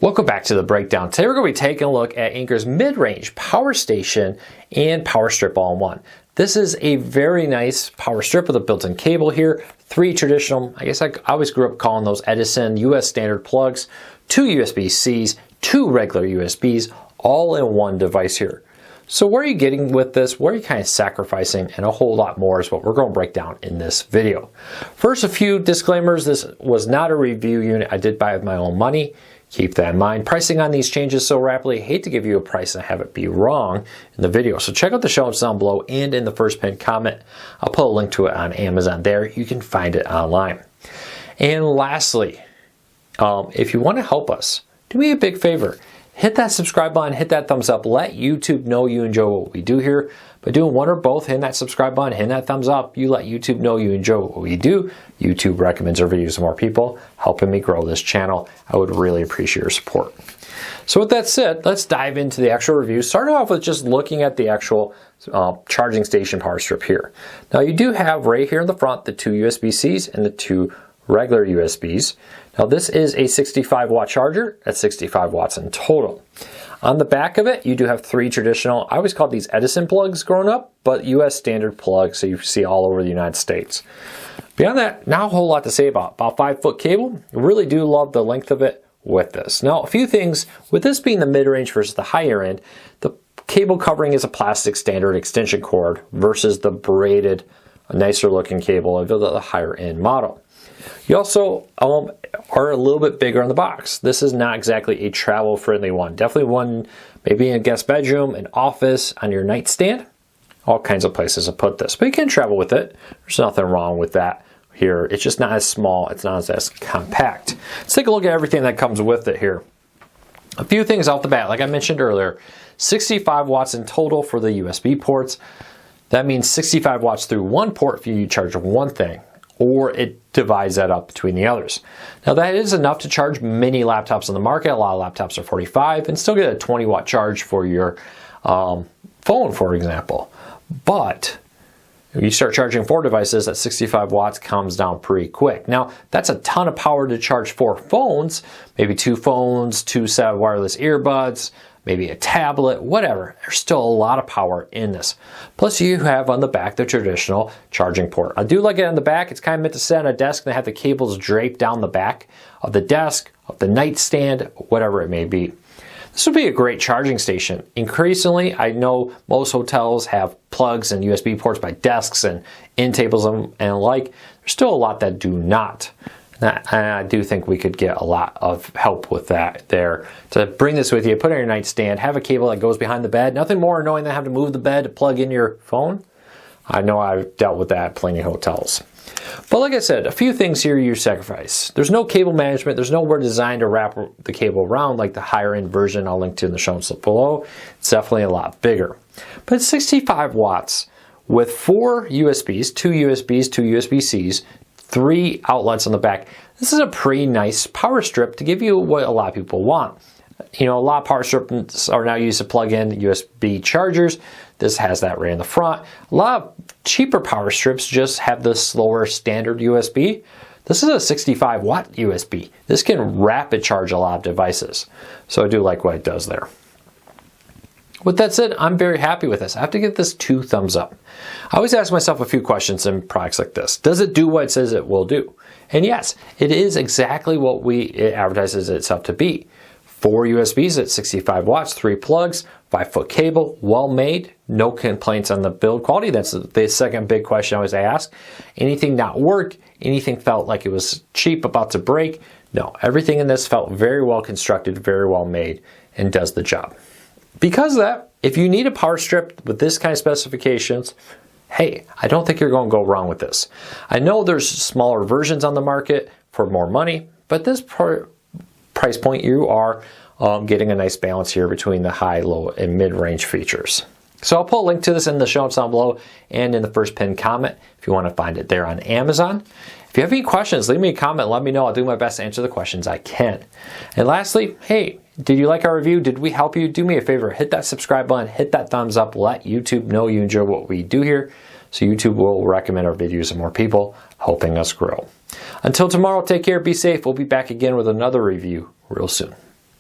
Welcome back to the breakdown. Today we're going to be taking a look at Anker's mid-range power station and power strip all in one. This is a very nice power strip with a built-in cable here. 3 traditional, I guess I always grew up calling those Edison US standard plugs, 2 USB-Cs, 2 regular USBs, all in one device here. So what are you getting with this? What are you kind of sacrificing? And a whole lot more is what we're going to break down in this video. First, a few disclaimers. This was not a review unit. I did buy it with my own money. Keep that in mind. Pricing on these changes so rapidly. I hate to give you a price and have it be wrong in the video. So check out the show notes down below and in the first pinned comment. I'll put a link to it on Amazon there. You can find it online. And lastly, if you want to help us, do me a big favor. Hit that subscribe button, hit that thumbs up. Let YouTube know you enjoy what we do here. By doing one or both, hitting that subscribe button, hitting that thumbs up, you let YouTube know you enjoy what we do. YouTube recommends our videos to more people, helping me grow this channel. I would really appreciate your support. So with that said, let's dive into the actual review. Starting off with just looking at the actual charging station power strip here. Now you do have right here in the front the 2 USB-Cs and the 2 regular USBs. Now this is a 65 watt charger at 65 watts in total. On the back of it, you do have 3 traditional, I always called these Edison plugs growing up, but US standard plugs, so you see all over the United States. Beyond that, not a whole lot to say about 5-foot cable. I really do love the length of it with this. Now, a few things, with this being the mid-range versus the higher end, the cable covering is a plastic standard extension cord versus the braided, nicer looking cable of the higher end model. You also are a little bit bigger on the box. This is not exactly a travel friendly one. Definitely one maybe in a guest bedroom, an office, on your nightstand. All kinds of places to put this. But you can travel with it. There's nothing wrong with that here. It's just not as small. It's not as compact. Let's take a look at everything that comes with it here. A few things off the bat. Like I mentioned earlier, 65 watts in total for the USB ports. That means 65 watts through one port if you charge one thing, or it divides that up between the others. Now that is enough to charge many laptops on the market. A lot of laptops are 45 and still get a 20 watt charge for your phone, for example. But if you start charging 4 devices at 65 watts, comes down pretty quick. Now that's a ton of power to charge 4 phones, maybe 2 phones, 2 set of wireless earbuds, maybe a tablet, whatever. There's still a lot of power in this. Plus you have on the back the traditional charging port. I do like it on the back. It's kind of meant to sit on a desk and have the cables draped down the back of the desk, of the nightstand, whatever it may be. This would be a great charging station. Increasingly, I know most hotels have plugs and USB ports by desks and end tables and like. There's still a lot that do not. And I do think we could get a lot of help with that there. To bring this with you, put it on your nightstand, have a cable that goes behind the bed. Nothing more annoying than having to move the bed to plug in your phone. I know I've dealt with that at plenty of hotels. But like I said, a few things here you sacrifice. There's no cable management. There's nowhere designed to wrap the cable around like the higher end version I'll link to in the show notes below. It's definitely a lot bigger. But it's 65 watts with 4 USBs, 2 USBs, 2 USB-Cs, 3 outlets on the back. This is a pretty nice power strip to give you what a lot of people want. You know, a lot of power strips are now used to plug in USB chargers. This has that right in the front. A lot of cheaper power strips just have the slower standard USB. This is a 65 watt USB. This can rapid charge a lot of devices. So I do like what it does there. With that said, I'm very happy with this. I have to give this 2 thumbs up. I always ask myself a few questions in products like this. Does it do what it says it will do? And yes, it is exactly what it advertises itself to be. 4 USBs at 65 watts, 3 plugs, 5-foot cable, well made, no complaints on the build quality. That's the second big question I always ask. Anything not work? Anything felt like it was cheap, about to break? No, everything in this felt very well constructed, very well made, and does the job. Because of that, if you need a power strip with this kind of specifications, hey, I don't think you're going to go wrong with this. I know there's smaller versions on the market for more money, but this price point you are getting a nice balance here between the high, low, and mid-range features. So I'll put a link to this in the show notes down below and in the first pinned comment if you want to find it there on Amazon. If you have any questions, leave me a comment, let me know. I'll do my best to answer the questions I can. And lastly, hey, did you like our review? Did we help you? Do me a favor, hit that subscribe button, hit that thumbs up, let YouTube know you enjoy what we do here, so YouTube will recommend our videos to more people, helping us grow. Until tomorrow, take care, be safe. We'll be back again with another review real soon.